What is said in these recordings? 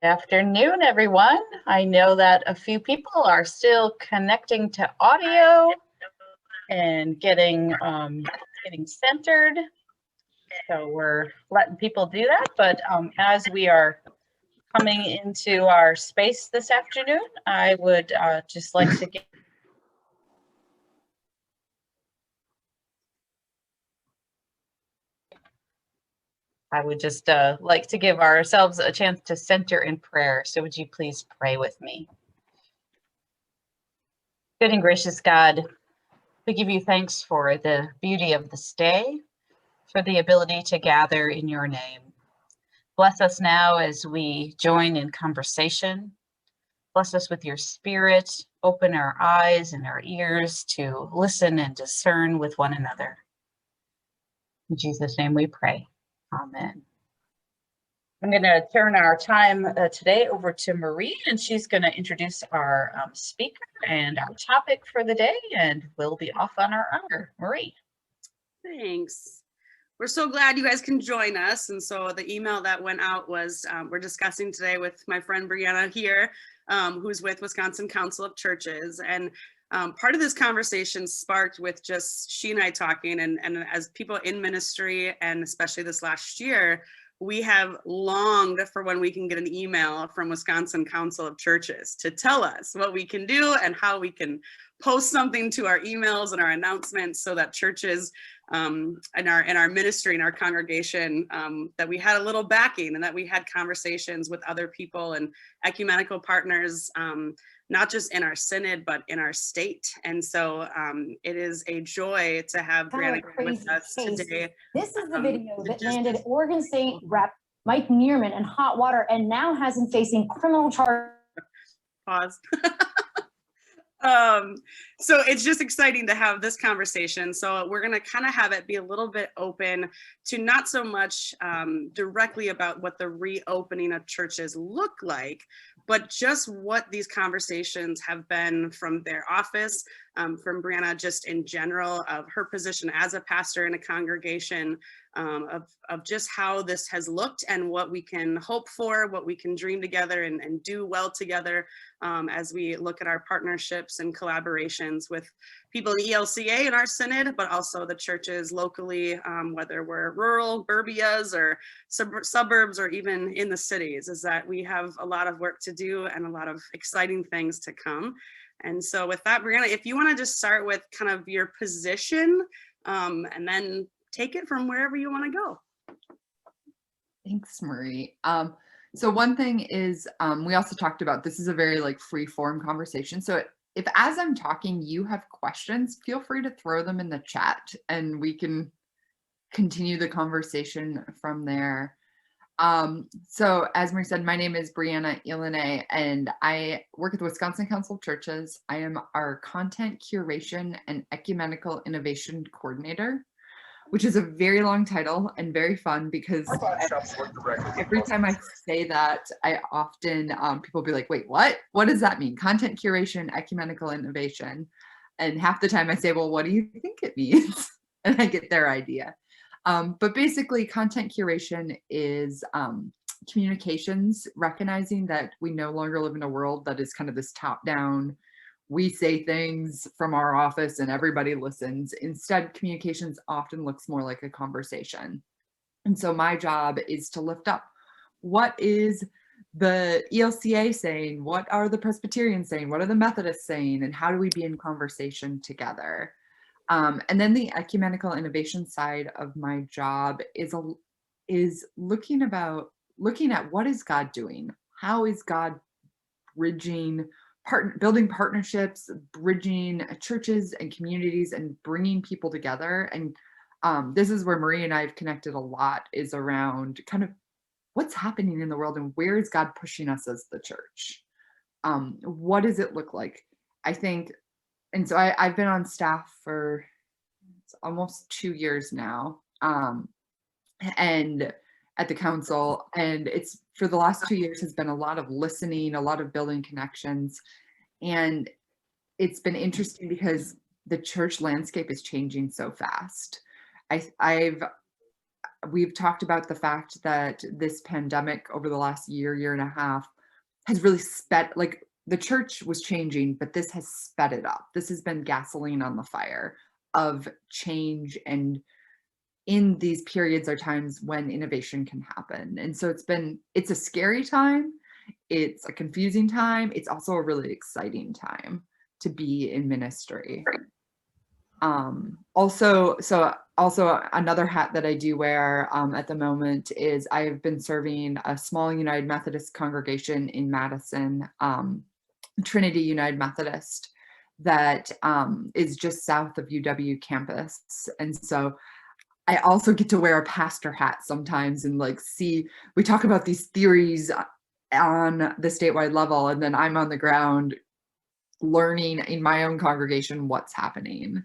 Afternoon, everyone. I know that a few people are still connecting to audio and getting centered. So we're letting people do that. But as we are coming into our space this afternoon, I would just like to get like to give ourselves a chance to center in prayer. So would you please pray with me? Good and gracious God, we give you thanks for the beauty of this day, for the ability to gather in your name. Bless us now as we join in conversation. Bless us with your spirit. Open our eyes and our ears to listen and discern with one another. In Jesus' name we pray. Amen. I'm going to turn our time today over to Marie, and she's going to introduce our speaker and our topic for the day, and we'll be off on our hour. Marie. Thanks. We're so glad you guys can join us. And so the email that went out was, we're discussing today with my friend Breanna here, who's with Wisconsin Council of Churches. And part of this conversation sparked with just she and I talking, and as people in ministry, and especially this last year, we have longed for when we can get an email from Wisconsin Council of Churches to tell us what we can do and how we can post something to our emails and our announcements so that churches in our ministry and our congregation, that we had a little backing and that we had conversations with other people and ecumenical partners, not just in our synod, but in our state. And so it is a joy to have Breanna with us today. This is the video that landed Oregon State Rep Mike Neerman in hot water and now has him facing criminal charges. Pause. So it's just exciting to have this conversation. So we're going to kind of have it be a little bit open to not so much directly about what the reopening of churches look like, but just what these conversations have been from their office, from Breanna just in general, of her position as a pastor in a congregation, of just how this has looked and what we can hope for, what we can dream together and do well together, as we look at our partnerships and collaborations with people in ELCA in our synod, but also the churches locally, whether we're rural burbias or suburbs or even in the cities, is that we have a lot of work to do and a lot of exciting things to come. And so with that, Breanna, if you want to just start with kind of your position, and then take it from wherever you want to go. Thanks, Marie. So one thing is, we also talked about, this is a very like free form conversation. So if as I'm talking, you have questions, feel free to throw them in the chat and we can continue the conversation from there. So as Marie said, my name is Breanna Illéné and I work at the Wisconsin Council of Churches. I am our content curation and ecumenical innovation coordinator, which is a very long title and very fun because every time I say that, I often, people will be like, wait, what? What does that mean? Content curation, ecumenical innovation. And half the time I say, well, what do you think it means? And I get their idea. But basically content curation is communications, recognizing that we no longer live in a world that is kind of this top down, we say things from our office and everybody listens. Instead, communications often looks more like a conversation. And so my job is to lift up, what is the ELCA saying? What are the Presbyterians saying? What are the Methodists saying? And how do we be in conversation together? And then the ecumenical innovation side of my job is looking at what is God doing? How is God bridging, building partnerships, bridging churches and communities and bringing people together? And this is where Marie and I have connected a lot, is around kind of what's happening in the world and where is God pushing us as the church? What does it look like? I think, and so I've been on staff for almost 2 years now, and at the council, and it's for the last 2 years has been a lot of listening, a lot of building connections, and it's been interesting because the church landscape is changing so fast. we've talked about the fact that this pandemic over the last year and a half has really sped, like the church was changing, but this has sped it up. This has been gasoline on the fire of change, and in these periods are times when innovation can happen. And so it's a scary time, it's a confusing time, it's also a really exciting time to be in ministry. Also another hat that I do wear at the moment is I have been serving a small United Methodist congregation in Madison, Trinity United Methodist, that is just south of UW campus. And so I also get to wear a pastor hat sometimes and like we talk about these theories on the statewide level, and then I'm on the ground learning in my own congregation what's happening.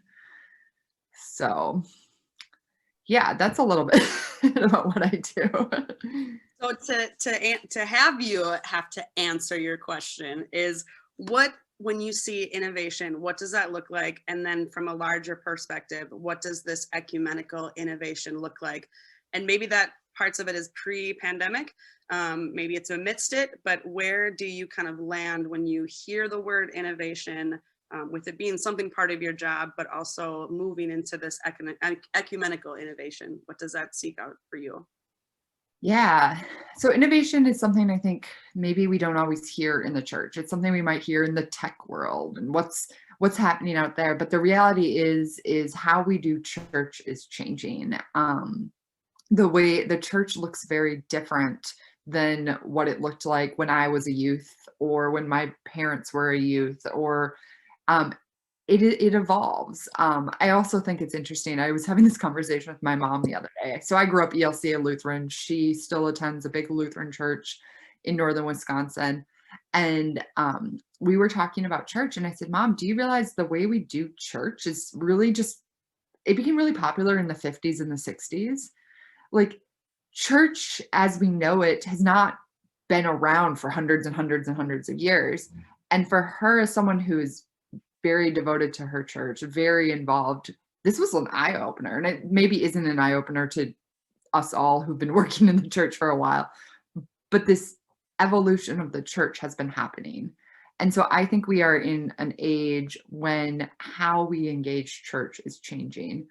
So yeah, that's a little bit about what I do. So to have you have to answer your question is, when you see innovation, what does that look like? And then from a larger perspective, what does this ecumenical innovation look like? And maybe that parts of it is pre-pandemic, maybe it's amidst it, but where do you kind of land when you hear the word innovation, with it being something part of your job, but also moving into this ecumenical innovation? What does that seek out for you? Yeah, so innovation is something I think maybe we don't always hear in the church. It's something we might hear in the tech world and what's happening out there. But the reality is how we do church is changing. The way the church looks very different than what it looked like when I was a youth or when my parents were a youth, or it evolves. I also think it's interesting. I was having this conversation with my mom the other day. So I grew up ELCA Lutheran. She still attends a big Lutheran church in northern Wisconsin. And we were talking about church, and I said, Mom, do you realize the way we do church is really it became really popular in the 50s and the 60s. Like church as we know it has not been around for hundreds and hundreds and hundreds of years. And for her, as someone who is very devoted to her church, very involved, this was an eye-opener. And it maybe isn't an eye-opener to us all who've been working in the church for a while, but this evolution of the church has been happening. And so I think we are in an age when how we engage church is changing.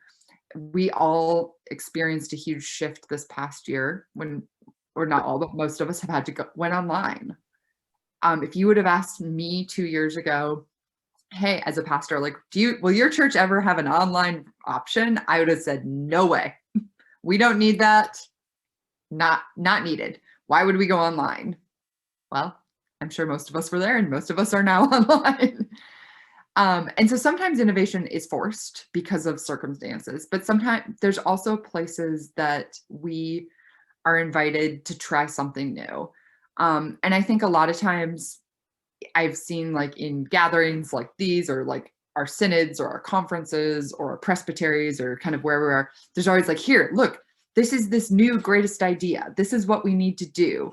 We all experienced a huge shift this past year when, or not all, but most of us have had to went online. If you would have asked me 2 years ago, hey, as a pastor, like, will your church ever have an online option? I would have said, no way. We don't need that. Not needed. Why would we go online? Well, I'm sure most of us were there and most of us are now online. And so sometimes innovation is forced because of circumstances, but sometimes there's also places that we are invited to try something new. And I think a lot of times I've seen, like in gatherings like these, or like our synods or our conferences or our presbyteries, or kind of where we are, there's always like, here, look, this is this new greatest idea. This is what we need to do.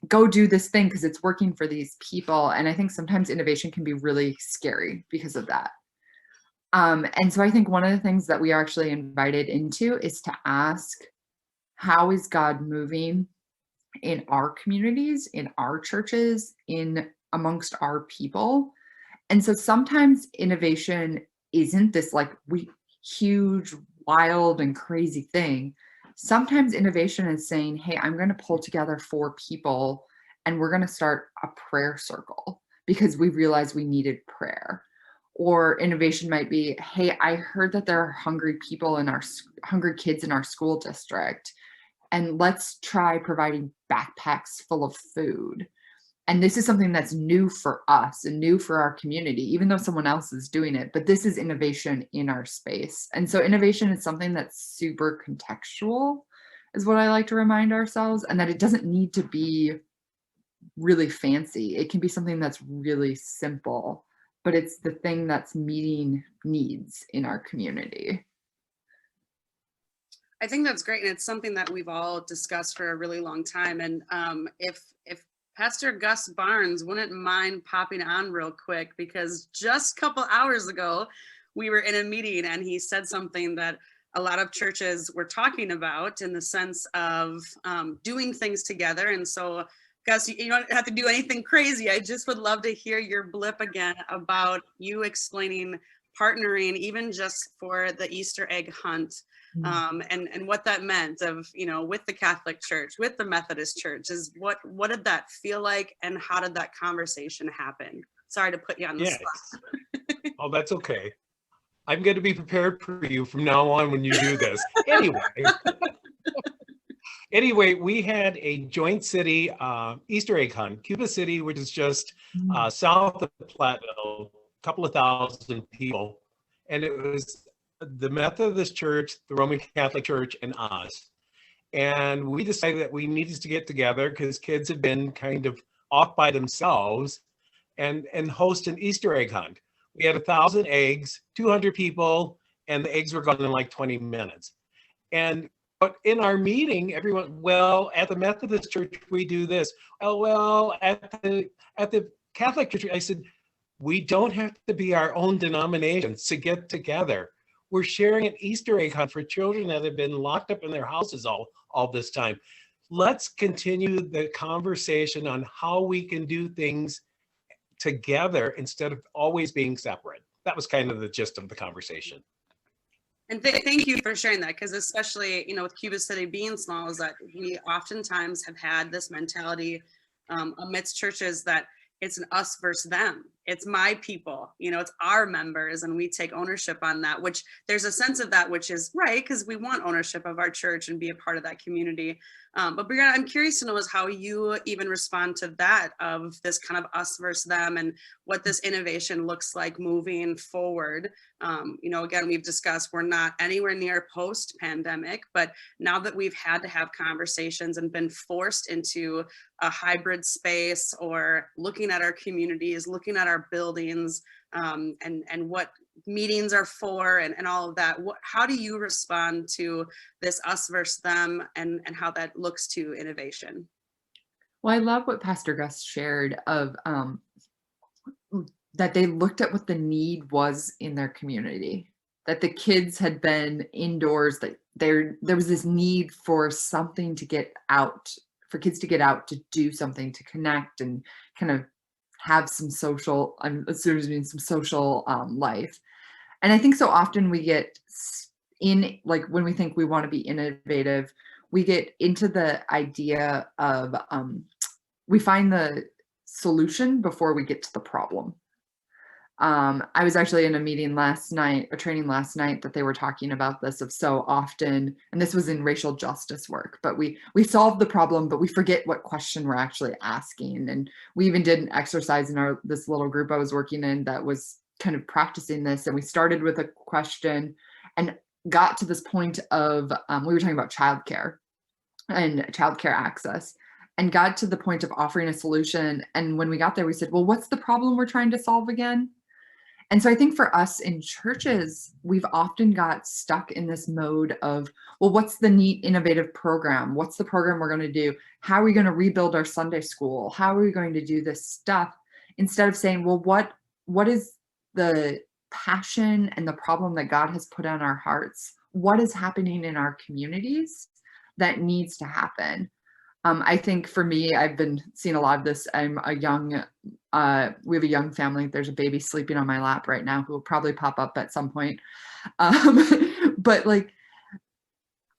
Go do this thing because it's working for these people. And I think sometimes innovation can be really scary because of that. And so I think one of the things that we are actually invited into is to ask, how is God moving in our communities, in our churches, in amongst our people? And so sometimes innovation isn't this like huge, wild and crazy thing. Sometimes innovation is saying, hey, I'm going to pull together 4 people and we're going to start a prayer circle because we realized we needed prayer. Or innovation might be, hey, I heard that there are hungry kids in our school district, and let's try providing backpacks full of food. And this is something that's new for us and new for our community, even though someone else is doing it, but this is innovation in our space. And so innovation is something that's super contextual, is what I like to remind ourselves, and that it doesn't need to be really fancy. It can be something that's really simple, but it's the thing that's meeting needs in our community. I think that's great. And it's something that we've all discussed for a really long time. And if Pastor Gus Barnes wouldn't mind popping on real quick, because just a couple hours ago, we were in a meeting and he said something that a lot of churches were talking about in the sense of doing things together. And so, Gus, you don't have to do anything crazy. I just would love to hear your blip again about you explaining partnering, even just for the Easter egg hunt, and what that meant of, with the Catholic Church, with the Methodist Church, is what did that feel like, and how did that conversation happen? Sorry to put you on the spot. Oh, that's okay. I'm going to be prepared for you from now on when you do this. Anyway, we had a joint city Easter egg hunt, Cuba City, which is just south of Platteville, a couple of thousand people. And it was the Methodist Church, the Roman Catholic Church, and us. And we decided that we needed to get together because kids had been kind of off by themselves and host an Easter egg hunt. We had 1,000 eggs, 200 people, and the eggs were gone in like 20 minutes. But in our meeting, everyone, well, at the Methodist Church, we do this. Oh, well, at the Catholic Church, I said, we don't have to be our own denominations to get together. We're sharing an Easter egg hunt for children that have been locked up in their houses all this time. Let's continue the conversation on how we can do things together instead of always being separate. That was kind of the gist of the conversation. And thank you for sharing that, because especially, with Cuba City being small, is that we oftentimes have had this mentality amidst churches that it's an us versus them. It's my people, it's our members, and we take ownership on that, which there's a sense of that, which is right, because we want ownership of our church and be a part of that community. But Breanna, I'm curious to know is how you even respond to that, of this kind of us versus them, and what this innovation looks like moving forward. Again, we've discussed we're not anywhere near post-pandemic, but now that we've had to have conversations and been forced into a hybrid space, or looking at our communities, looking at our buildings, and what meetings are for, and all of that, how do you respond to this us versus them, and how that looks to innovation? Well, I love what Pastor Gus shared of that they looked at what the need was in their community, that the kids had been indoors, that there was this need for something to get out, for kids to get out, to do something, to connect and kind of have some social, I'm assuming some social life. And I think so often we get in, like when we think we want to be innovative, we get into the idea of, we find the solution before we get to the problem. I was actually in a meeting last night, a training last night, that they were talking about this, of so often, and this was in racial justice work, but we solve the problem, but we forget what question we're actually asking. And we even did an exercise in this little group I was working in that was kind of practicing this. And we started with a question and got to this point of, we were talking about childcare and childcare access, and got to the point of offering a solution. And when we got there, we said, well, what's the problem we're trying to solve again? And so I think for us in churches, we've often got stuck in this mode of, well, what's the neat, innovative program? What's the program we're going to do? How are we going to rebuild our Sunday school? How are we going to do this stuff? Instead of saying, well, what is the passion and the problem that God has put on our hearts? What is happening in our communities that needs to happen? I think for me, I've been seeing a lot of this. I'm a young, we have a young family. There's a baby sleeping on my lap right now who will probably pop up at some point. But like,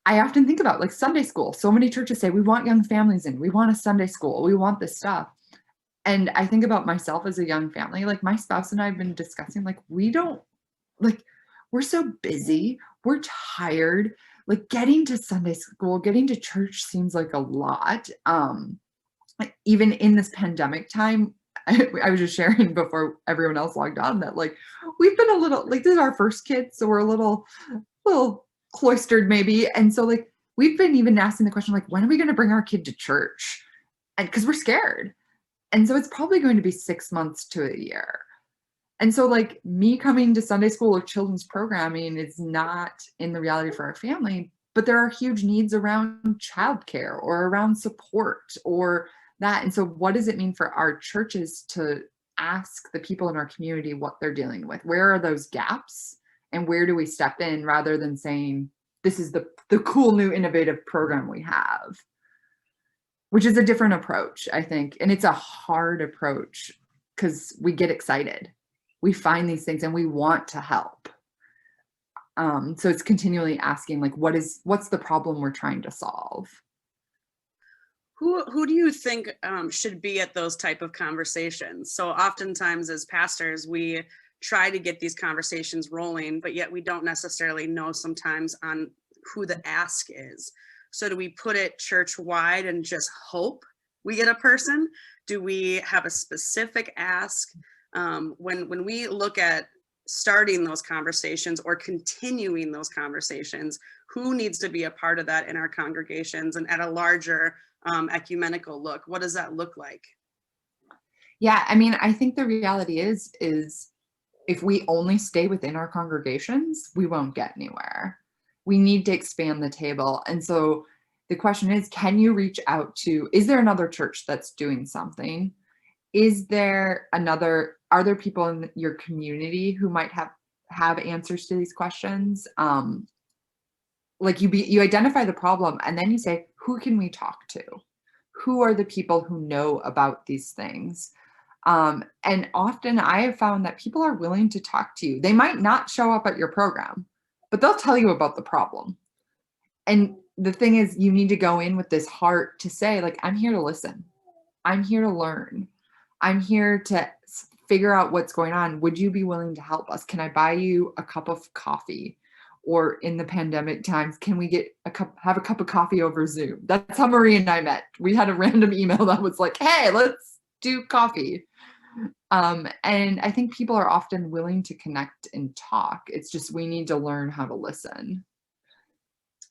I often think about like Sunday school. So many churches say, we want young families in, we want a Sunday school, we want this stuff. And I think about myself as a young family, like my spouse and I have been discussing, like, we're so busy, we're tired. Like getting to Sunday school, getting to church seems like a lot. Even in this pandemic time, I was just sharing before everyone else logged on that like, we've been a little, like this is our first kid. So we're a little cloistered maybe. And so like, we've been even asking the question, like, when are we going to bring our kid to church? And because we're scared. And so it's probably going to be 6 months to a year. And so like me coming to Sunday school or children's programming is not in the reality for our family, but there are huge needs around childcare or around support or that. And so what does it mean for our churches to ask the people in our community what they're dealing with? Where are those gaps and where do we step in, rather than saying, this is the cool new innovative program we have, which is a different approach, I think. And it's a hard approach because we get excited. We find these things and we want to help. So it's continually asking, like, what's the problem we're trying to solve? Who do you think should be at those type of conversations? So oftentimes as pastors, we try to get these conversations rolling, but yet we don't necessarily know sometimes on who the ask is. So do we put it church-wide and just hope we get a person? Do we have a specific ask? When we look at starting those conversations or continuing those conversations, who needs to be a part of that in our congregations, and at a larger ecumenical look, what does that look like? Yeah, I mean, I think the reality is if we only stay within our congregations, we won't get anywhere. We need to expand the table. And so the question is, can you reach out to, is there another church that's doing something? Are there people in your community who might have answers to these questions? Like you identify the problem and then you say, who can we talk to? Who are the people who know about these things? And often I have found that people are willing to talk to you. They might not show up at your program, but they'll tell you about the problem. And the thing is, you need to go in with this heart to say, like, I'm here to listen. I'm here to learn. I'm here to figure out what's going on. Would you be willing to help us? Can I buy you a cup of coffee? Or in the pandemic times, can we have a cup of coffee over Zoom? That's how Marie and I met. We had a random email that was like, hey, let's do coffee. And I think people are often willing to connect and talk. It's just, we need to learn how to listen.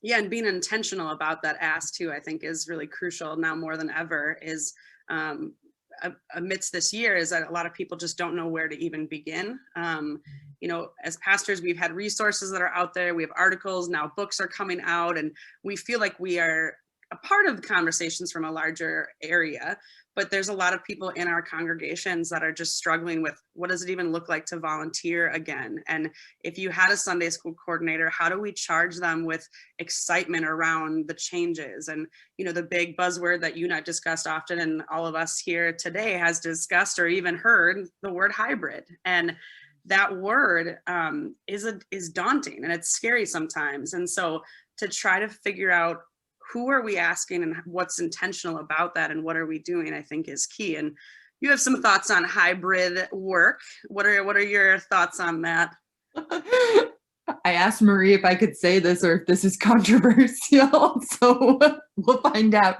Yeah, and being intentional about that ask too, I think is really crucial now more than ever, is amidst this year, is that a lot of people just don't know where to even begin. You know, as pastors, we've had resources that are out there. We have articles, now books are coming out, and we feel like we are a part of the conversations from a larger area. But there's a lot of people in our congregations that are just struggling with, what does it even look like to volunteer again? And if you had a Sunday school coordinator, how do we charge them with excitement around the changes? And, you know, the big buzzword that you not discussed often, and all of us here today has discussed or even heard, the word hybrid. And that word is daunting and it's scary sometimes. And so to try to figure out who are we asking and what's intentional about that and what are we doing, I think is key. And you have some thoughts on hybrid work. What are your thoughts on that? I asked Marie if I could say this or if this is controversial, so we'll find out.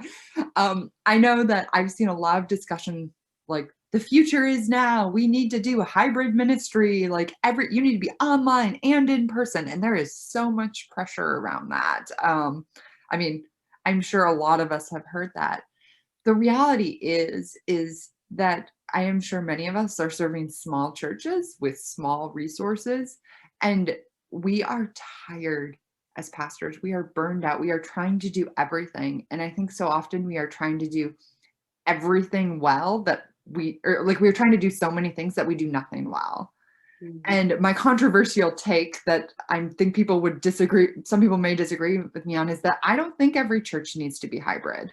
I know that I've seen a lot of discussion, like, the future is now, we need to do a hybrid ministry, like you need to be online and in person. And there is so much pressure around that. I mean, I'm sure a lot of us have heard that. The reality is that I am sure many of us are serving small churches with small resources, and we are tired as pastors. We are burned out. We are trying to do everything. And I think so often we are trying to do everything well that we're trying to do so many things that we do nothing well. Mm-hmm. And my controversial take that I think people would disagree, some people may disagree with me on, is that I don't think every church needs to be hybrid.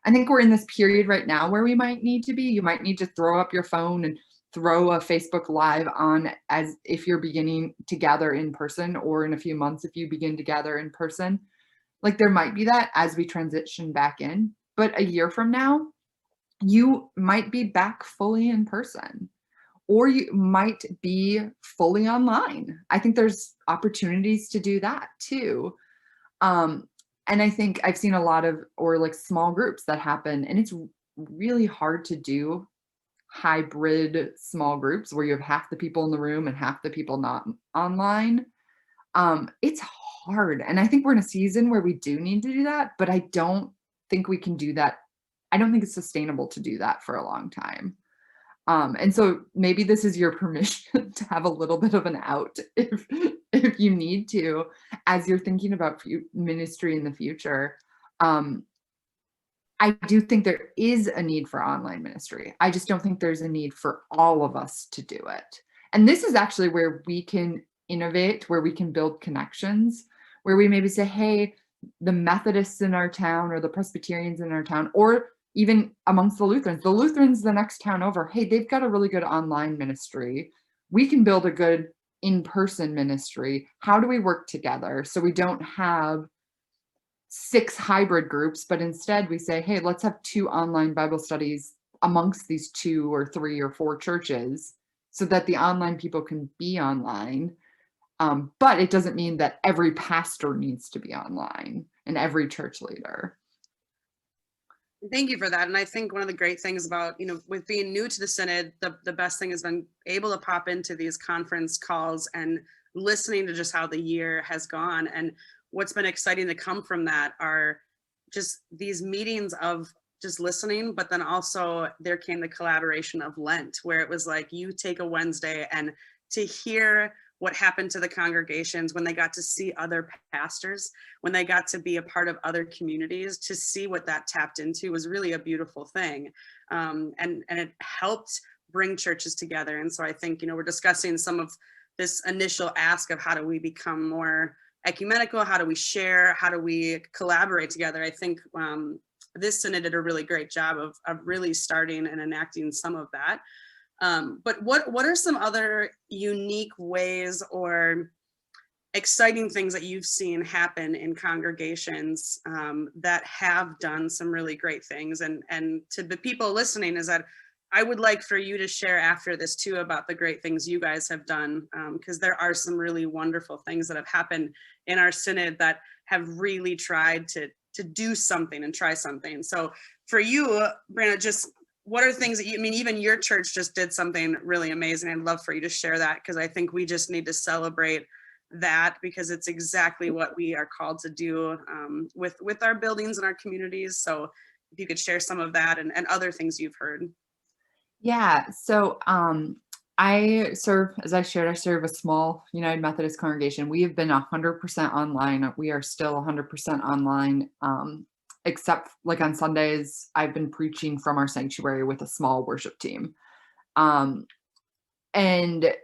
I think we're in this period right now where we might need to be. You might need to throw up your phone and throw a Facebook Live on as if you're beginning to gather in person, or in a few months if you begin to gather in person. Like, there might be that as we transition back in, but a year from now, you might be back fully in person, or you might be fully online. I think there's opportunities to do that too. And I think I've seen a lot of, or like small groups that happen, and it's really hard to do hybrid small groups where you have half the people in the room and half the people not online. It's hard. And I think we're in a season where we do need to do that, but I don't think we can do that. I don't think it's sustainable to do that for a long time. And so maybe this is your permission to have a little bit of an out if you need to, as you're thinking about ministry in the future. I do think there is a need for online ministry. I just don't think there's a need for all of us to do it. And this is actually where we can innovate, where we can build connections, where we maybe say, hey, the Methodists in our town or the Presbyterians in our town, or even amongst the Lutherans the next town over, hey, they've got a really good online ministry. We can build a good in-person ministry. How do we work together so we don't have 6 hybrid groups, but instead we say, hey, let's have 2 online Bible studies amongst these 2 or 3 or 4 churches so that the online people can be online. But it doesn't mean that every pastor needs to be online and every church leader. Thank you for that. And I think one of the great things about, with being new to the Synod, the best thing has been able to pop into these conference calls and listening to just how the year has gone. And what's been exciting to come from that are just these meetings of just listening, but then also there came the collaboration of Lent, where it was like you take a Wednesday and to hear what happened to the congregations when they got to see other pastors, when they got to be a part of other communities, to see what that tapped into was really a beautiful thing. And it helped bring churches together. And so I think, we're discussing some of this initial ask of how do we become more ecumenical? How do we share? How do we collaborate together? I think this Synod did a really great job of really starting and enacting some of that. But what are some other unique ways or exciting things that you've seen happen in congregations that have done some really great things? And to the people listening, is that I would like for you to share after this too about the great things you guys have done, because there are some really wonderful things that have happened in our Synod that have really tried to do something and try something. So for you, Breanna, just what are things that even your church just did something really amazing. I'd love for you to share that, because I think we just need to celebrate that, because it's exactly what we are called to do with our buildings and our communities. So if you could share some of that and other things you've heard. Yeah, so I serve a small United Methodist congregation. We have been 100% online. We are still 100% online, except like on Sundays, I've been preaching from our sanctuary with a small worship team. And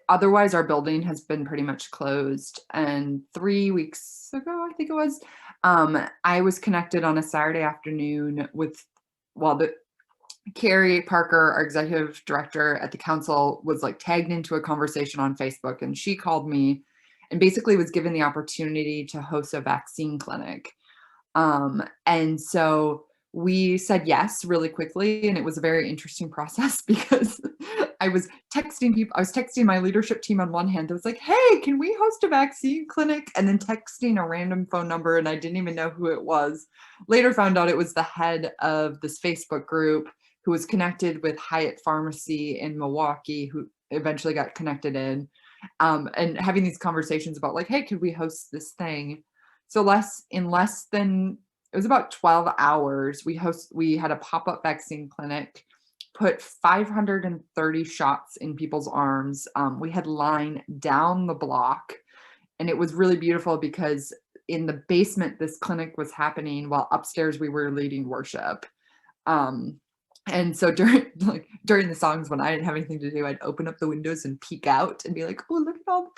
otherwise, our building has been pretty much closed. And 3 weeks ago, I think it was, I was connected on a Saturday afternoon with, Carrie Parker, our executive director at the council, was like tagged into a conversation on Facebook, and she called me and basically was given the opportunity to host a vaccine clinic. And so we said yes really quickly, and it was a very interesting process because I was texting my leadership team on one hand that was like, hey, can we host a vaccine clinic? And then texting a random phone number, and I didn't even know who it was. Later found out it was the head of this Facebook group who was connected with Hyatt Pharmacy in Milwaukee, who eventually got connected in, and having these conversations about like, hey, could we host this thing? So in less than, it was about 12 hours, we had a pop-up vaccine clinic, put 530 shots in people's arms. We had line down the block, and it was really beautiful because in the basement, this clinic was happening while upstairs we were leading worship. And so during the songs, when I didn't have anything to do, I'd open up the windows and peek out and be like, oh, look at all the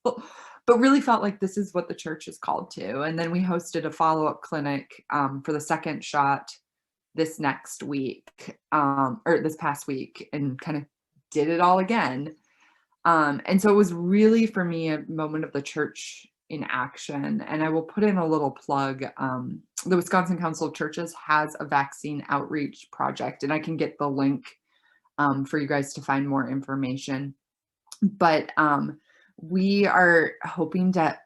people. But really felt like this is what the church is called to. And then we hosted a follow-up clinic for the second shot this next week, or this past week, and kind of did it all again. And so it was really, for me, a moment of the church in action. And I will put in a little plug. The Wisconsin Council of Churches has a vaccine outreach project, and I can get the link for you guys to find more information. But we are hoping to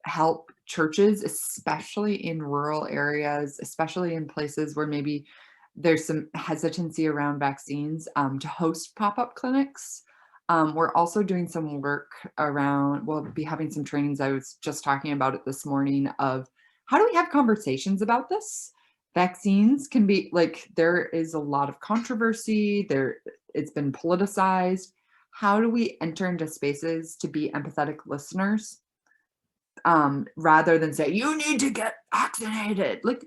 help churches, especially in rural areas, especially in places where maybe there's some hesitancy around vaccines, to host pop-up clinics. We're also doing some work around, we'll be having some trainings. I was just talking about it this morning of how do we have conversations about this? Vaccines can be like, there is a lot of controversy there. It's been politicized. How do we enter into spaces to be empathetic listeners, rather than say, you need to get vaccinated? Like,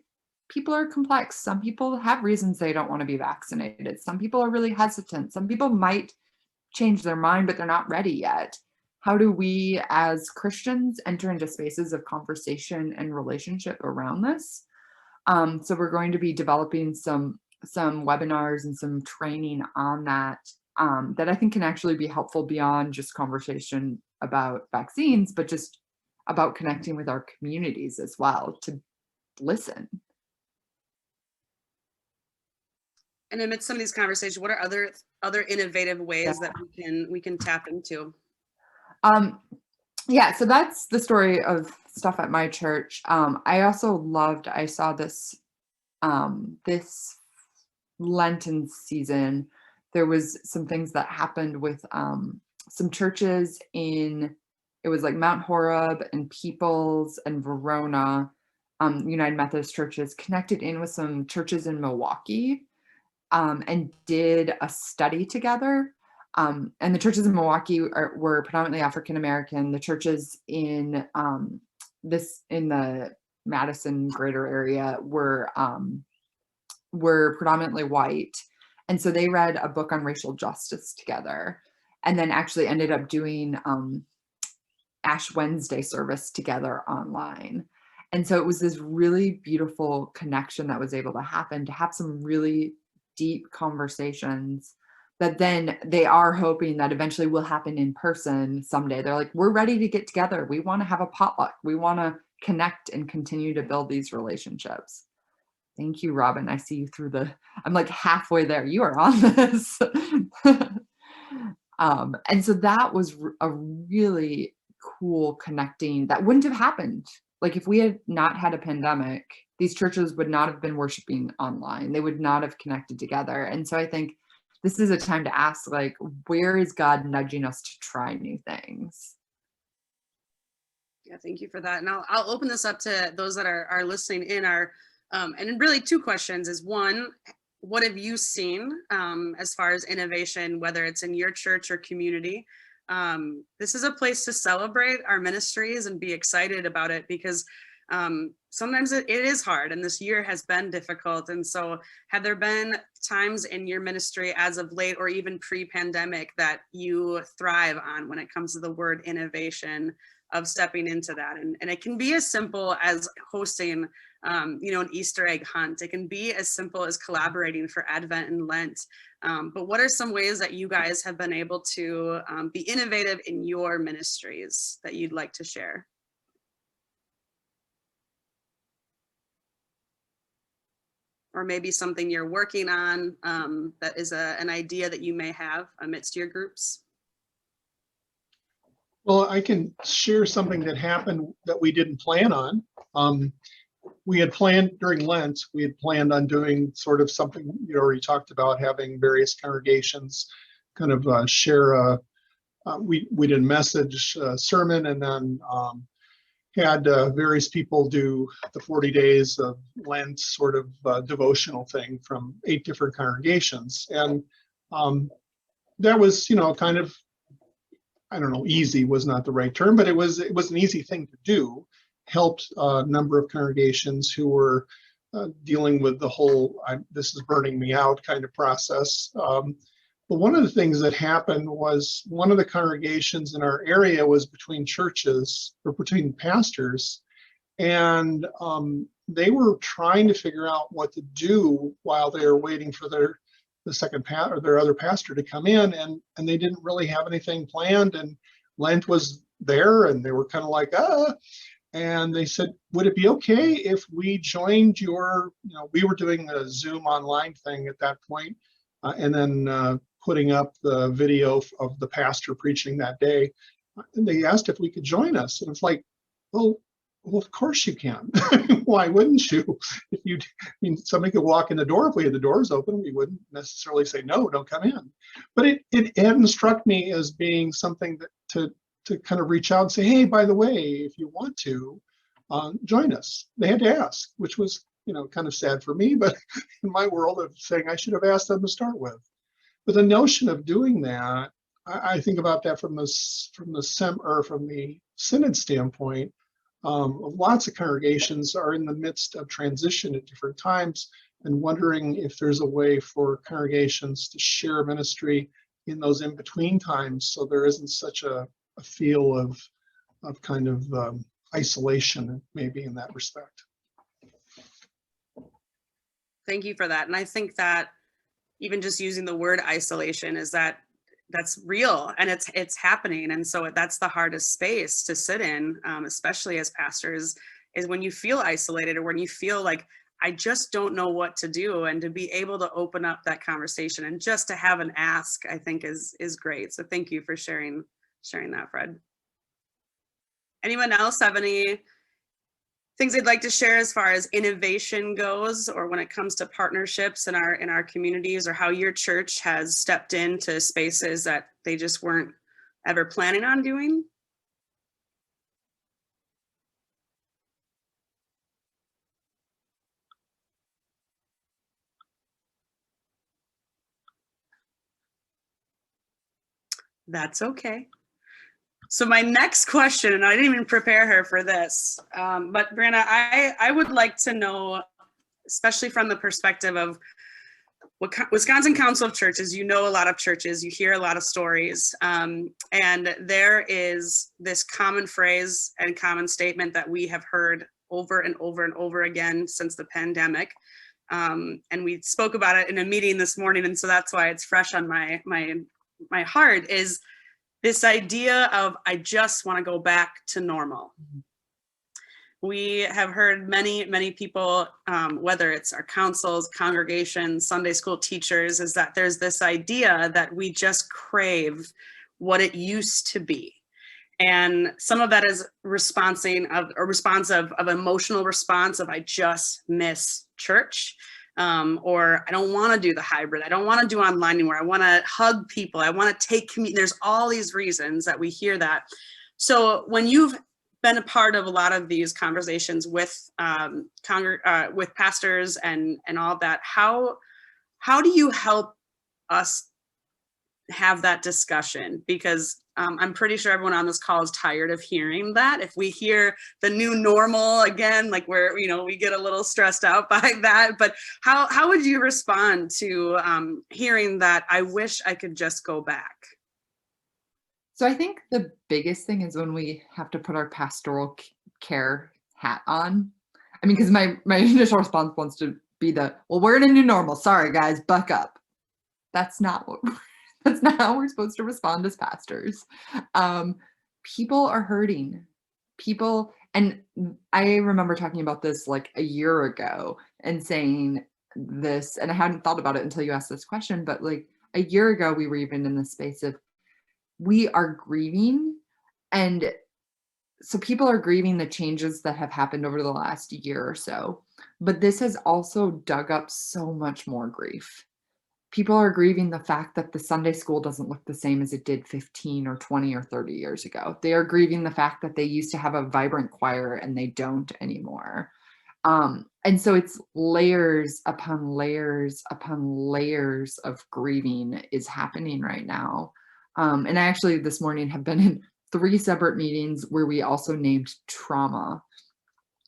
people are complex. Some people have reasons they don't want to be vaccinated. Some people are really hesitant. Some people might change their mind, but they're not ready yet. how do we as Christians enter into spaces of conversation and relationship around this? So we're going to be developing some webinars and some training on that, that I think can actually be helpful beyond just conversation about vaccines, but just about connecting with our communities as well, to listen. And amidst some of these conversations, what are other innovative ways that we can tap into? Yeah, so that's the story of stuff at my church. I saw this this Lenten season, there was some things that happened with some churches it was like Mount Horeb and Peoples and Verona, United Methodist churches connected in with some churches in Milwaukee, and did a study together. And the churches in Milwaukee were predominantly African American. The churches in the Madison greater area were predominantly white. And so they read a book on racial justice together, and then actually ended up doing Ash Wednesday service together online. And so it was this really beautiful connection that was able to happen, to have some really deep conversations that then they are hoping that eventually will happen in person someday. They're like, we're ready to get together. We want to have a potluck. We want to connect and continue to build these relationships. Thank you, Robin. I see you I'm like halfway there. You are on this. And so that was a really cool connecting that wouldn't have happened. Like if we had not had a pandemic, these churches would not have been worshiping online. They would not have connected together. And so I think this is a time to ask, like, where is God nudging us to try new things? Yeah, thank you for that. And I'll open this up to those that are listening in. And really two questions is, one, what have you seen as far as innovation, whether it's in your church or community? This is a place to celebrate our ministries and be excited about it, because sometimes it is hard, and this year has been difficult. And so have there been times in your ministry as of late, or even pre-pandemic, that you thrive on when it comes to the word innovation, of stepping into that? And it can be as simple as hosting an Easter egg hunt. It can be as simple as collaborating for Advent and Lent. But what are some ways that you guys have been able to be innovative in your ministries that you'd like to share? Or maybe something you're working on that is an idea that you may have amidst your groups? Well, I can share something that happened that we didn't plan on. We had planned during Lent, we had planned on doing sort of something you already talked about, having various congregations kind of share we did a message sermon, and then had various people do the 40 days of Lent sort of devotional thing from 8 different congregations. And that was, kind of, I don't know, easy was not the right term, but it was an easy thing to do. Helped a number of congregations who were dealing with the whole this is burning me out kind of process. But one of the things that happened was one of the congregations in our area was between churches, or between pastors, and they were trying to figure out what to do while they were waiting for their other pastor to come in, and they didn't really have anything planned, and Lent was there, and they were kind of like, and they said, would it be okay if we joined your, we were doing a Zoom online thing at that point, and then putting up the video of the pastor preaching that day. And they asked if we could join us. And it's like, well, of course you can. Why wouldn't you? Somebody could walk in the door. If we had the doors open, we wouldn't necessarily say, no, don't come in. But it hadn't struck me as being something that to kind of reach out and say, hey, by the way, if you want to join us. They had to ask, which was, kind of sad for me, but in my world of saying I should have asked them to start with. But the notion of doing that, I think about that from the synod standpoint. Lots of congregations are in the midst of transition at different times, and wondering if there's a way for congregations to share ministry in those in-between times, so there isn't such a a feel of kind of isolation, maybe in that respect. Thank you for that. And I think that even just using the word isolation is that's real and it's happening. And so that's the hardest space to sit in, especially as pastors, is when you feel isolated or when you feel like, I just don't know what to do. And to be able to open up that conversation and just to have an ask, I think is great. So thank you for sharing that, Fred. Anyone else have any things they'd like to share as far as innovation goes, or when it comes to partnerships in our communities, or how your church has stepped into spaces that they just weren't ever planning on doing? That's okay. So my next question, and I didn't even prepare her for this, but Breanna, I would like to know, especially from the perspective of Wisconsin Council of Churches, you know a lot of churches, you hear a lot of stories, and there is this common phrase and common statement that we have heard over and over and over again since the pandemic. And we spoke about it in a meeting this morning, and so that's why it's fresh on my heart, is this idea of, I just want to go back to normal. We have heard many people, whether it's our councils, congregations, Sunday school teachers, is that there's this idea that we just crave what it used to be. And some of that is responsive of emotional response of, I just miss church. Or I don't want to do the hybrid. I don't want to do online anymore. I want to hug people. I want to take community. There's all these reasons that we hear that. So when you've been a part of a lot of these conversations with pastors and all of that, how do you help us have that discussion? Because I'm pretty sure everyone on this call is tired of hearing that. If we hear the new normal again, like we get a little stressed out by that. But how would you respond to hearing that, I wish I could just go back? So I think the biggest thing is when we have to put our pastoral care hat on. I mean, because my initial response wants to be well, we're in a new normal. Sorry, guys, buck up. That's not how we're supposed to respond as pastors. People are hurting. And I remember talking about this like a year ago and saying this, and I hadn't thought about it until you asked this question, but like a year ago, we were even in the space of, we are grieving. And so people are grieving the changes that have happened over the last year or so, but this has also dug up so much more grief. People are grieving the fact that the Sunday school doesn't look the same as it did 15 or 20 or 30 years ago. They are grieving the fact that they used to have a vibrant choir and they don't anymore. And so it's layers upon layers upon layers of grieving is happening right now. And I actually this morning have been in 3 separate meetings where we also named trauma.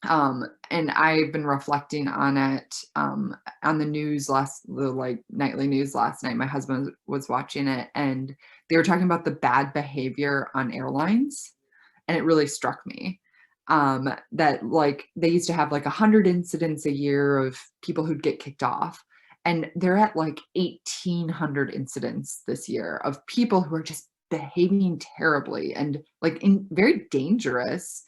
And I've been reflecting on it on the news the nightly news last night. My husband was watching it and they were talking about the bad behavior on airlines. And it really struck me that like they used to have like 100 incidents a year of people who'd get kicked off. And they're at like 1,800 incidents this year of people who are just behaving terribly and like very dangerous.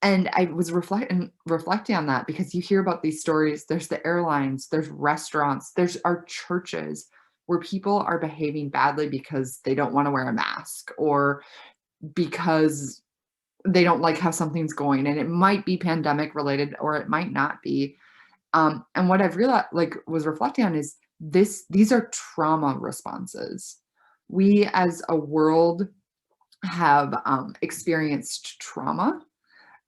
And I was reflecting on that because you hear about these stories. There's the airlines, there's restaurants, there's our churches where people are behaving badly because they don't want to wear a mask or because they don't like how something's going. And it might be pandemic related or it might not be. And what I've realized, was reflecting on is these are trauma responses. We as a world have experienced trauma.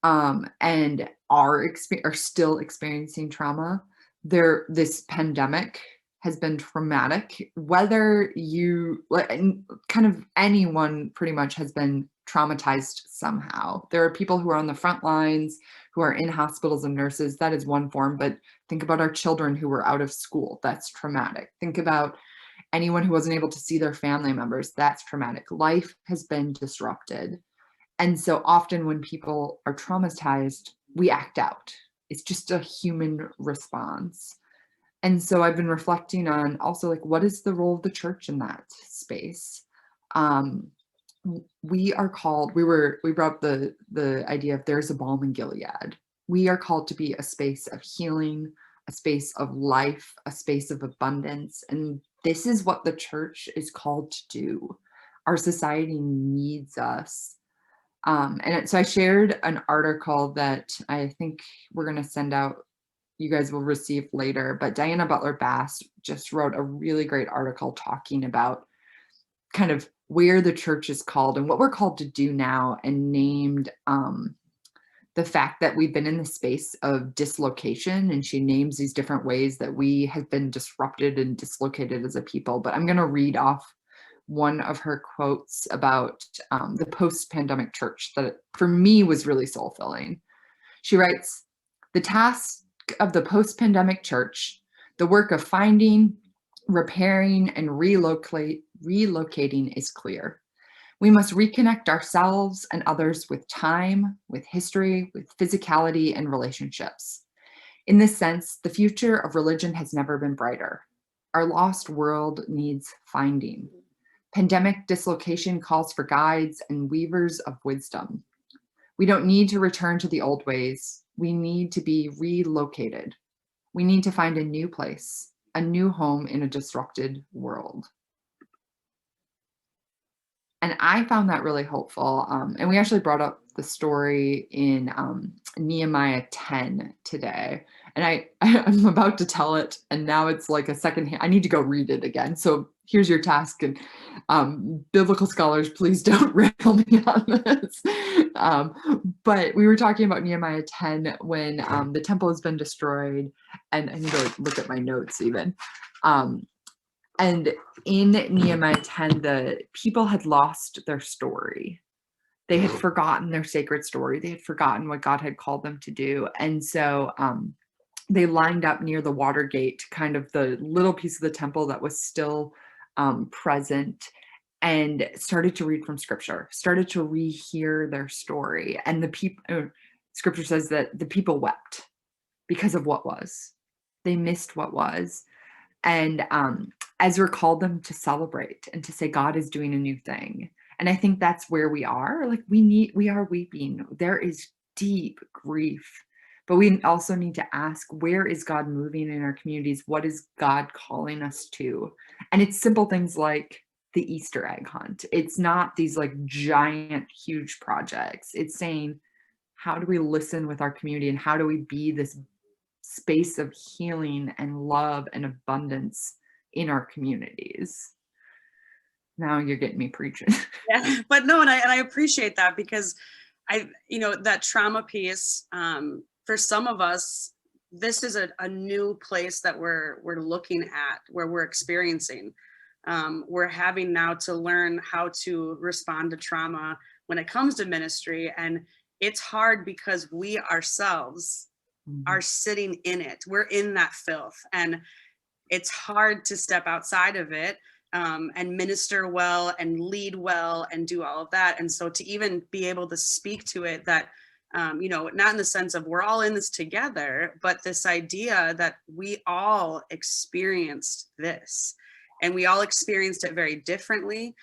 And are still experiencing trauma. This pandemic has been traumatic. Whether kind of anyone pretty much has been traumatized somehow. There are people who are on the front lines, who are in hospitals and nurses. That is one form, but think about our children who were out of school. That's traumatic. Think about anyone who wasn't able to see their family members, that's traumatic. Life has been disrupted. And so often when people are traumatized, we act out. It's just a human response. And so I've been reflecting on also, like, what is the role of the church in that space? We are called, we brought up the idea of there's a balm in Gilead. We are called to be a space of healing, a space of life, a space of abundance. And this is what the church is called to do. Our society needs us. So I shared an article that I think we're going to send out, you guys will receive later, but Diana Butler Bass just wrote a really great article talking about kind of where the church is called and what we're called to do now, and named the fact that we've been in the space of dislocation. And she names these different ways that we have been disrupted and dislocated as a people. But I'm going to read off one of her quotes about the post-pandemic church that for me was really soul-filling. She writes, "The task of the post-pandemic church, the work of finding, repairing, and relocating is clear. We must reconnect ourselves and others with time, with history, with physicality, and relationships. In this sense, the future of religion has never been brighter. Our lost world needs finding. Pandemic dislocation calls for guides and weavers of wisdom. We don't need to return to the old ways. We need to be relocated. We need to find a new place, a new home in a disrupted world." And I found that really hopeful. And we actually brought up the story in Nehemiah 10 today. And I'm about to tell it, and now it's like a second hand. I need to go read it again. So here's your task. And biblical scholars, please don't rail me on this. But we were talking about Nehemiah 10 when the temple has been destroyed. And I need to look at my notes even. And in Nehemiah 10, the people had lost their story. They had forgotten their sacred story. They had forgotten what God had called them to do. And so they lined up near the water gate, kind of the little piece of the temple that was still present, and started to read from scripture, started to rehear their story. And the people, scripture says that the people wept because of what was. They missed what was. And Ezra called them to celebrate and to say God is doing a new thing. And I think that's where we are. Like we are weeping. There is deep grief, but we also need to ask, where is God moving in our communities? What is God calling us to? And it's simple things like the Easter egg hunt. It's not these like giant, huge projects. It's saying, how do we listen with our community, and how do we be this space of healing and love and abundance in our communities? Now you're getting me preaching. Yeah, but no, and I appreciate that, because that trauma piece, for some of us, this is a new place that we're looking at, where we're experiencing. We're having now to learn how to respond to trauma when it comes to ministry. And it's hard because we ourselves are sitting in it. We're in that filth, and it's hard to step outside of it and minister well and lead well and do all of that. And so to even be able to speak to it, that not in the sense of we're all in this together, but this idea that we all experienced this, and we all experienced it very differently.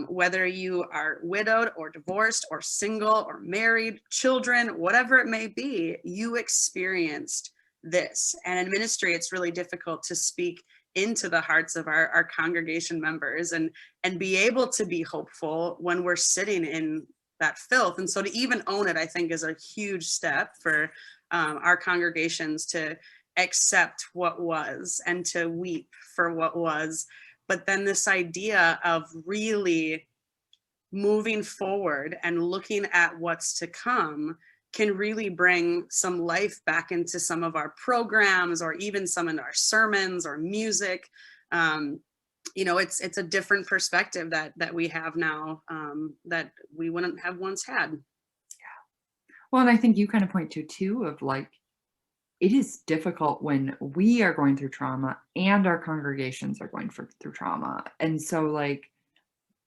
Whether you are widowed or divorced or single or married, children, whatever it may be, you experienced this. And in ministry, it's really difficult to speak into the hearts of our congregation members and be able to be hopeful when we're sitting in that filth. And so to even own it, I think, is a huge step for our congregations to accept what was and to weep for what was. But then this idea of really moving forward and looking at what's to come can really bring some life back into some of our programs, or even some in our sermons or music. It's a different perspective that we have now that we wouldn't have once had. Yeah. Well, and I think you kind of point to too, of like, it is difficult when we are going through trauma and our congregations are going through trauma. And so like,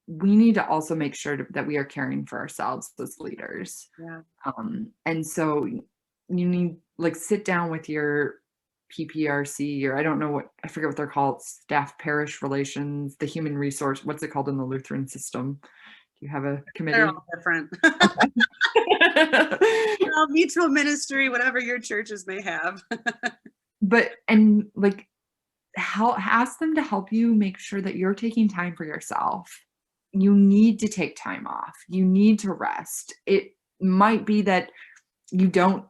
we need to also make sure that we are caring for ourselves as leaders. Yeah. And so you need like sit down with your PPRC, or I don't know what, I forget what they're called, staff parish relations, the human resource, what's it called in the Lutheran system? Do you have a committee? They're all different. Mutual ministry, whatever your churches may have. But, and like, ask them to help you make sure that you're taking time for yourself. You need to take time off. You need to rest. It might be that you don't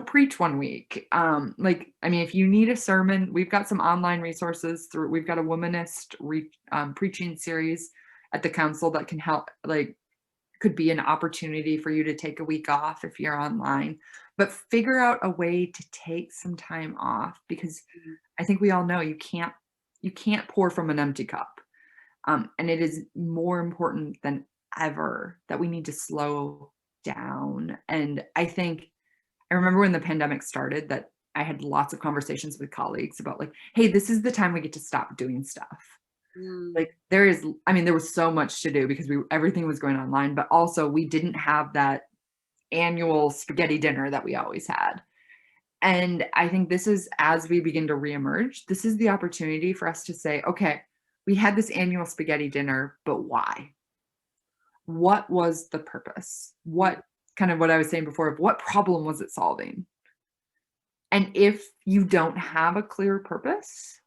preach one week. Like, I mean, if you need a sermon, we've got some online resources we've got a womanist preaching series at the council that can help, like, could be an opportunity for you to take a week off if you're online, but figure out a way to take some time off, because I think we all know you can't pour from an empty cup. And it is more important than ever that we need to slow down. And I remember when the pandemic started that I had lots of conversations with colleagues about like, hey, this is the time we get to stop doing stuff. Like there was so much to do because everything was going online, but also we didn't have that annual spaghetti dinner that we always had. And I think this is, as we begin to reemerge, this is the opportunity for us to say, okay, we had this annual spaghetti dinner, but why? What was the purpose? What kind of what I was saying before, of what problem was it solving? And if you don't have a clear purpose,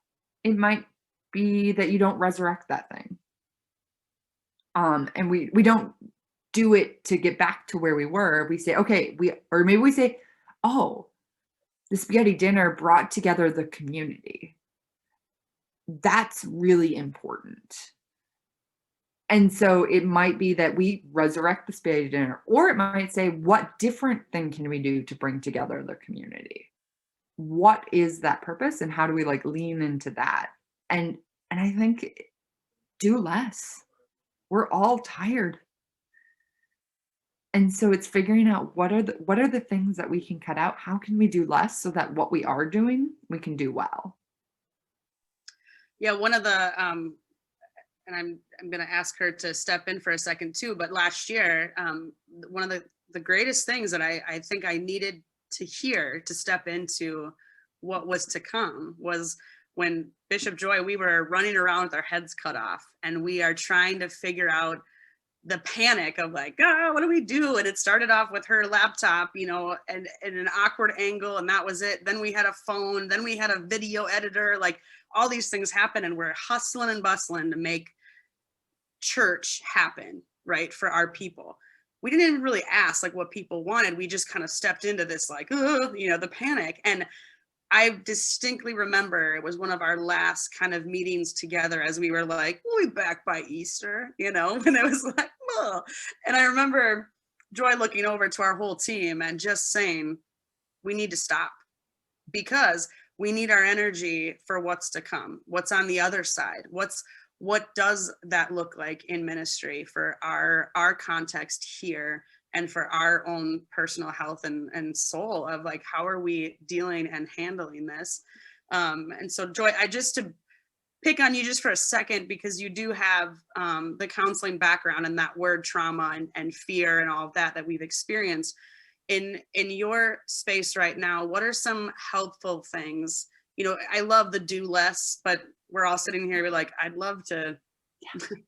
it might be that you don't resurrect that thing. And we don't do it to get back to where we were. We say, okay, or maybe we say, oh, the spaghetti dinner brought together the community. That's really important. And so it might be that we resurrect the spaghetti dinner, or it might say, what different thing can we do to bring together the community? What is that purpose, and how do we like lean into that? And I think do less. We're all tired. And so it's figuring out what are the things that we can cut out? How can we do less so that what we are doing, we can do well? Yeah, one of the and I'm going to ask her to step in for a second too, but last year, one of the greatest things that I think I needed to hear to step into what was to come was when Bishop Joy, we were running around with our heads cut off, and we are trying to figure out the panic of like, what do we do? And it started off with her laptop, and an awkward angle, and that was it. Then we had a phone, then we had a video editor, like all these things happen, and we're hustling and bustling to make church happen, right, for our people. We didn't even really ask like what people wanted. We just kind of stepped into this like, the panic. And I distinctly remember it was one of our last kind of meetings together as we were like, we'll be back by Easter, and it was like, oh. And I remember Joy looking over to our whole team and just saying, we need to stop, because we need our energy for what's to come, what's on the other side, what does that look like in ministry for our context here, and for our own personal health and soul of like, how are we dealing and handling this? And so Joy, I just to pick on you just for a second, because you do have the counseling background and that word trauma and fear and all of that we've experienced in your space right now. What are some helpful things? I love the do less, but we're all sitting here, we're like, I'd love to,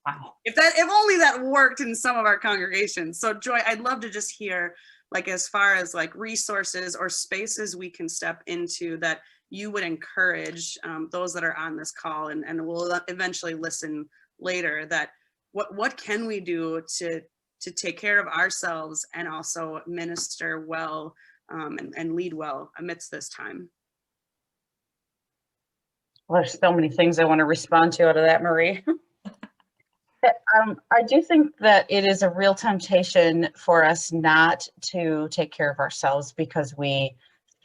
wow. If only that worked in some of our congregations. So Joy, I'd love to just hear, like, as far as like resources or spaces we can step into that you would encourage those that are on this call and will eventually listen later, that what can we do to take care of ourselves and also minister well and lead well amidst this time? Well, there's so many things I want to respond to out of that, Marie. I do think that it is a real temptation for us not to take care of ourselves because we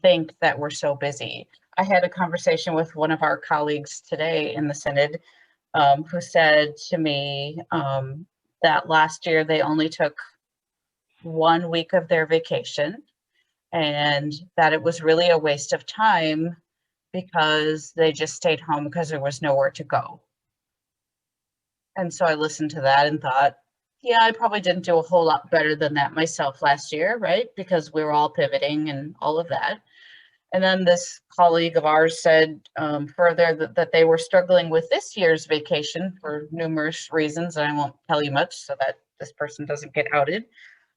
think that we're so busy. I had a conversation with one of our colleagues today in the Synod who said to me that last year they only took 1 week of their vacation, and that it was really a waste of time because they just stayed home because there was nowhere to go. And so I listened to that and thought, yeah, I probably didn't do a whole lot better than that myself last year, right? Because we were all pivoting and all of that. And then this colleague of ours said further that they were struggling with this year's vacation for numerous reasons, and I won't tell you much so that this person doesn't get outed.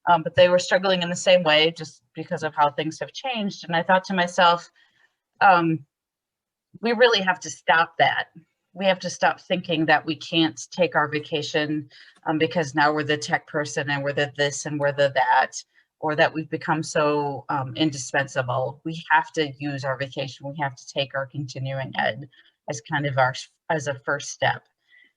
But they were struggling in the same way just because of how things have changed. And I thought to myself, we really have to stop that. We have to stop thinking that we can't take our vacation because now we're the tech person and we're the this and we're the that, or that we've become so indispensable. We have to use our vacation. We have to take our continuing ed as kind of as a first step.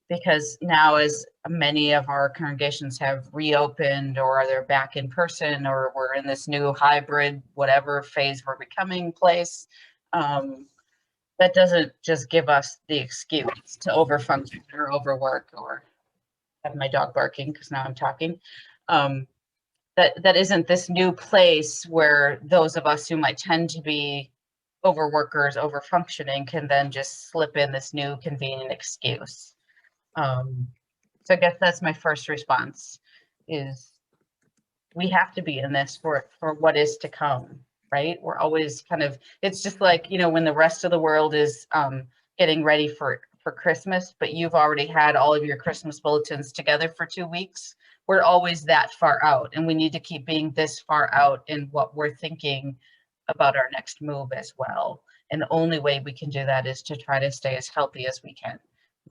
Because now, as many of our congregations have reopened, or they're back in person, or we're in this new hybrid, whatever phase we're becoming place, that doesn't just give us the excuse to overfunction or overwork, or have my dog barking because now I'm talking. That isn't this new place where those of us who might tend to be overworkers, overfunctioning, can then just slip in this new convenient excuse. So I guess that's my first response, is we have to be in this for what is to come, right? We're always kind of, it's just like, you know, when the rest of the world is getting ready for Christmas, but you've already had all of your Christmas bulletins together for 2 weeks. We're always that far out, and we need to keep being this far out in what we're thinking about our next move as well. And the only way we can do that is to try to stay as healthy as we can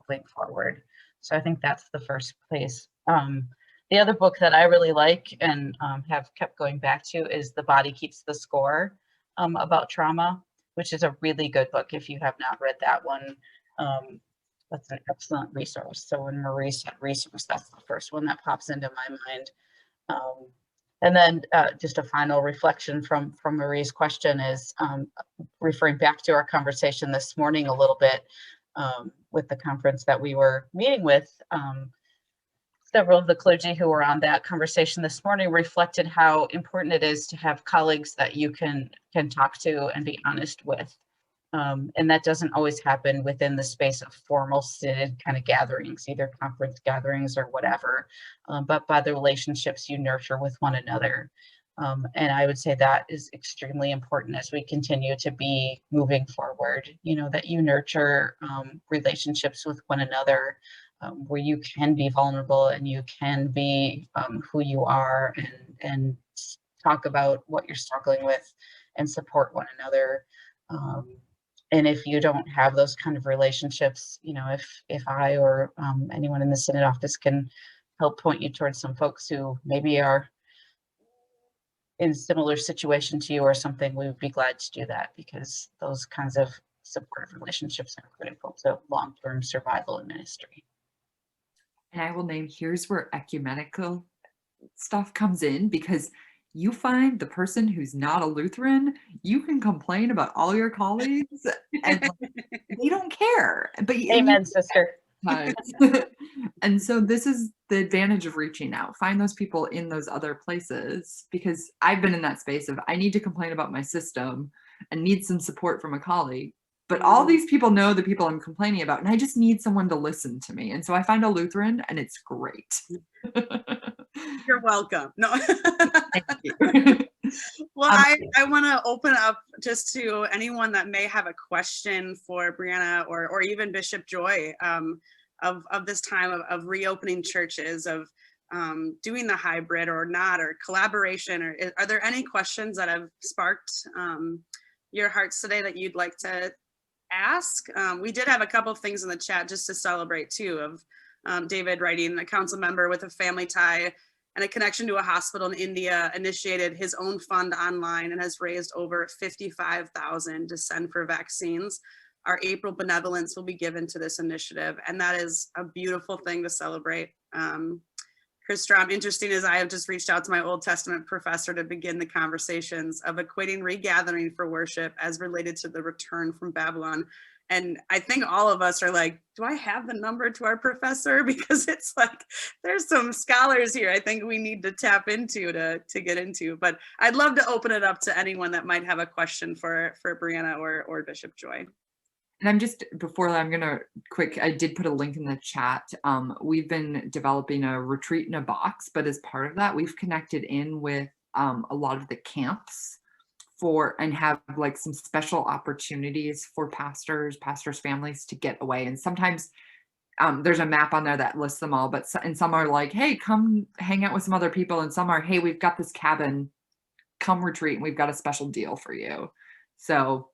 moving forward. So I think that's the first place. The other book that I really like and have kept going back to is The Body Keeps the Score, about trauma, which is a really good book. If you have not read that one, that's an excellent resource. So when Marie said resource, that's the first one that pops into my mind. And then just a final reflection from Marie's question is referring back to our conversation this morning a little bit with the conference that we were meeting with. Several of the clergy who were on that conversation this morning reflected how important it is to have colleagues that you can talk to and be honest with. And that doesn't always happen within the space of formal synod kind of gatherings, either conference gatherings or whatever, but by the relationships you nurture with one another. And I would say that is extremely important as we continue to be moving forward, you know, that you nurture relationships with one another, where you can be vulnerable and you can be who you are, and talk about what you're struggling with and support one another. And if you don't have those kind of relationships, you know, if I or anyone in the Synod office can help point you towards some folks who maybe are in a similar situation to you or something, we would be glad to do that, because those kinds of supportive relationships are critical to long-term survival in ministry. And I will name, here's where ecumenical stuff comes in, because you find the person who's not a Lutheran, you can complain about all your colleagues and like, they don't care. But Amen, sister. And so this is the advantage of reaching out. Find those people in those other places, because I've been in that space of I need to complain about my system and need some support from a colleague. But all these people know the people I'm complaining about, and I just need someone to listen to me. And so I find a Lutheran, and it's great. You're welcome. No. Thank you. Well, I want to open up just to anyone that may have a question for Breanna or even Bishop Joy of this time of reopening churches, of doing the hybrid or not, or collaboration, or are there any questions that have sparked your hearts today that you'd like to ask? We did have a couple of things in the chat just to celebrate too, of David writing, a council member with a family tie and a connection to a hospital in India initiated his own fund online and has raised over $55,000 to send for vaccines. Our April benevolence will be given to this initiative, and that is a beautiful thing to celebrate. Chris Strom, interesting as I have just reached out to my Old Testament professor to begin the conversations of equating regathering for worship as related to the return from Babylon. And I think all of us are like, do I have the number to our professor? Because it's like, there's some scholars here I think we need to tap into to get into. But I'd love to open it up to anyone that might have a question for Breanna or Bishop Joy. And I'm just, before that, I'm gonna I did put a link in the chat. We've been developing a retreat in a box, but as part of that, we've connected in with a lot of the camps and have like some special opportunities for pastors' families to get away. And sometimes there's a map on there that lists them all, and some are like, hey, come hang out with some other people. And some are, hey, we've got this cabin, come retreat, and we've got a special deal for you. So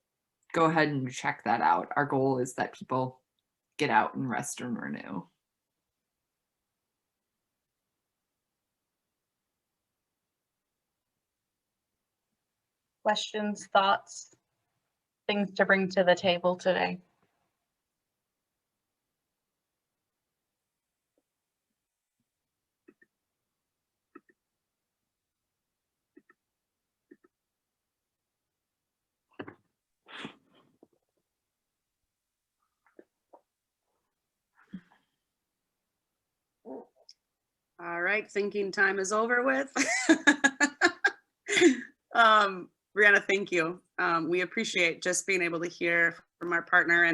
go ahead and check that out. Our goal is that people get out and rest and renew. Questions, thoughts, things to bring to the table today? All right, thinking time is over with. Breanna, thank you. We appreciate just being able to hear from our partner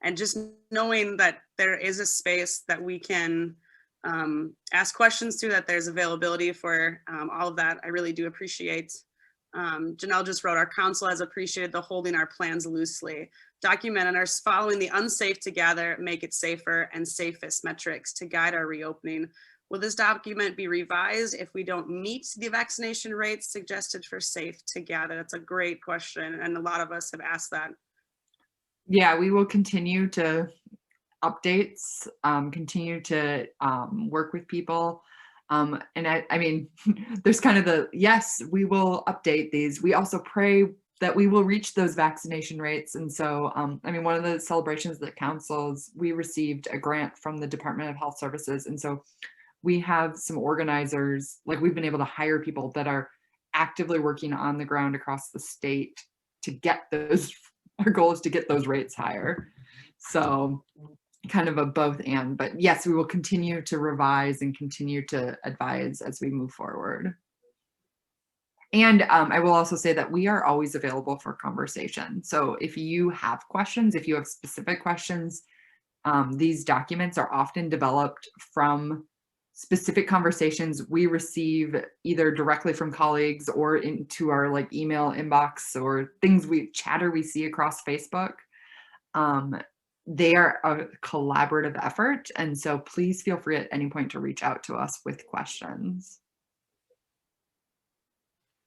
and just knowing that there is a space that we can ask questions to, that there's availability for all of that. I really do appreciate. Janelle just wrote, our council has appreciated the holding our plans loosely, document and are following the unsafe to gather, make it safer and safest metrics to guide our reopening. Will this document be revised if we don't meet the vaccination rates suggested for safe to gather? That's a great question, and a lot of us have asked that. Yeah, we will continue to updates, continue to work with people. And I mean, there's kind of yes, we will update these. We also pray that we will reach those vaccination rates. And so, I mean, one of the celebrations that councils, we received a grant from the Department of Health Services. And so we have some organizers, like we've been able to hire people that are actively working on the ground across the state to get those, our goal is to get those rates higher. So kind of a both and, but yes, we will continue to revise and continue to advise as we move forward. And I will also say that we are always available for conversation. So if you have questions, if you have specific questions, these documents are often developed from specific conversations we receive either directly from colleagues or into our like email inbox or chatter we see across Facebook. They are a collaborative effort. And so please feel free at any point to reach out to us with questions.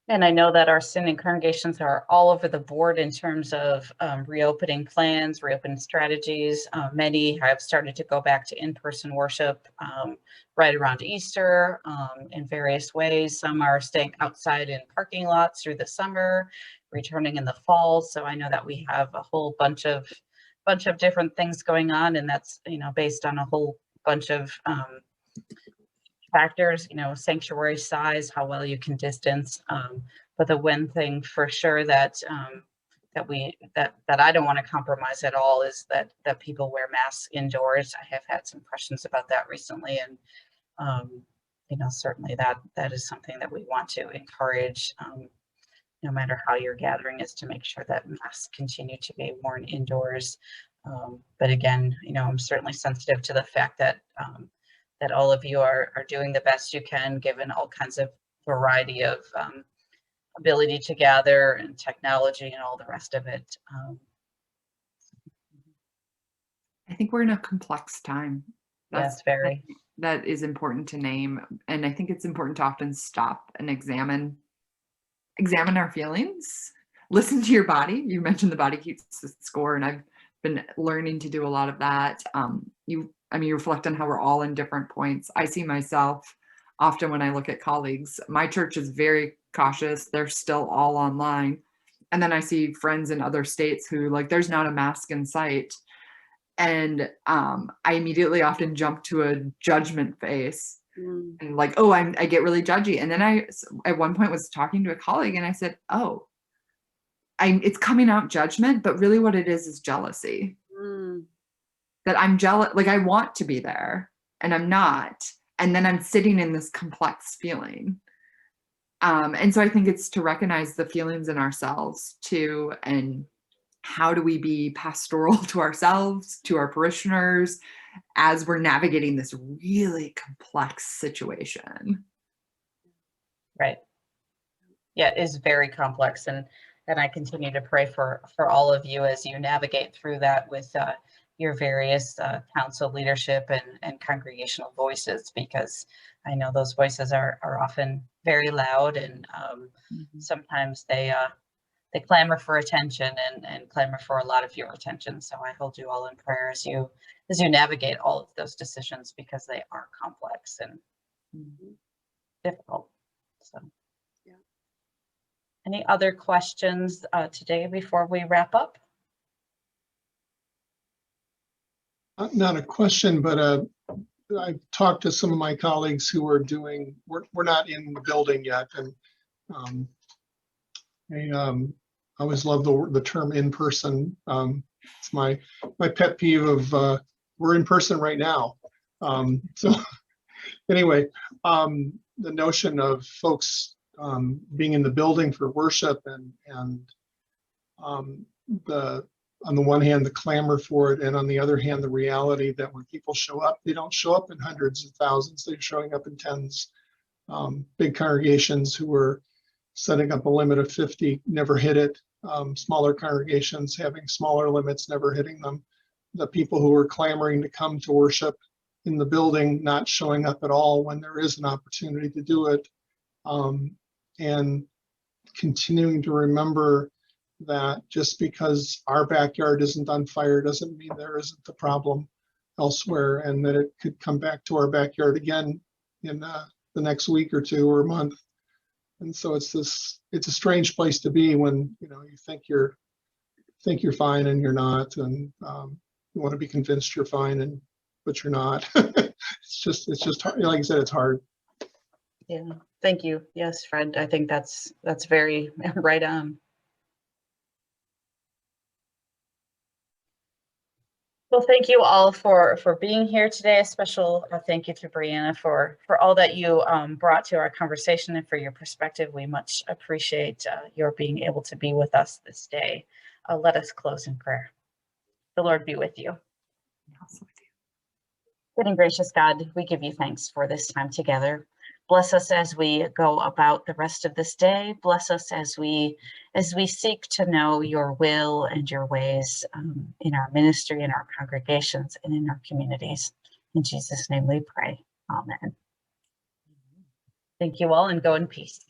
And I know that our synod congregations are all over the board in terms of reopening plans, reopening strategies. Many have started to go back to in-person worship right around Easter in various ways. Some are staying outside in parking lots through the summer, returning in the fall. So I know that we have a whole bunch of different things going on, and that's, you know, based on a whole bunch of factors, you know, sanctuary size, how well you can distance. But the one thing for sure that I don't want to compromise at all is that people wear masks indoors. I have had some questions about that recently, and you know, certainly that is something that we want to encourage, no matter how you're gathering, is to make sure that masks continue to be worn indoors. But again, you know, I'm certainly sensitive to the fact that that all of you are doing the best you can, given all kinds of variety of ability to gather and technology and all the rest of it. I think we're in a complex time. Yes, very. That is important to name. And I think it's important to often stop and examine our feelings, listen to your body. You mentioned the body keeps the score, and I've been learning to do a lot of that. You reflect on how we're all in different points. I see myself often when I look at colleagues. My church is very cautious. They're still all online. And then I see friends in other states who, like, there's not a mask in sight. And I immediately often jump to a judgment face and like, oh, I get really judgy. And then I, at one point, was talking to a colleague and I said, oh, it's coming out judgment, but really what it is jealousy. Mm. that I'm jealous, like I want to be there and I'm not. And then I'm sitting in this complex feeling. And so I think it's to recognize the feelings in ourselves too, and how do we be pastoral to ourselves, to our parishioners, as we're navigating this really complex situation. Right. Yeah, it is very complex, and I continue to pray for all of you as you navigate through that with your various council leadership and congregational voices, because I know those voices are often very loud, and sometimes they clamor for attention and clamor for a lot of your attention. So I hold you all in prayer as you navigate all of those decisions, because they are complex and difficult. So, Yeah. Any other questions today before we wrap up? Not a question, but I've talked to some of my colleagues who are doing, we're not in the building yet. And I always love the term in person. It's my pet peeve of we're in person right now. So anyway, the notion of folks being in the building for worship and on the one hand, the clamor for it, and on the other hand, the reality that when people show up, they don't show up in hundreds of thousands, they're showing up in tens. Big congregations who were setting up a limit of 50 never hit it. Smaller congregations having smaller limits, never hitting them. The people who are clamoring to come to worship in the building not showing up at all when there is an opportunity to do it. And continuing to remember that just because our backyard isn't on fire doesn't mean there isn't a problem elsewhere, and that it could come back to our backyard again in the next week or two or month. And so it's a strange place to be when you think you're fine and you're not, and you want to be convinced you're fine but you're not. It's just hard. Like I said, it's hard. Yeah, thank you. Yes, Fred, I think that's very right on. Well, thank you all for being here today. A special thank you to Breanna for all that you brought to our conversation and for your perspective. We much appreciate your being able to be with us this day. Let us close in prayer. The Lord be with you. Good and gracious God, we give you thanks for this time together. Bless us as we go about the rest of this day. Bless us as we seek to know your will and your ways in our ministry, in our congregations, and in our communities. In Jesus' name we pray. Amen. Thank you all, and go in peace.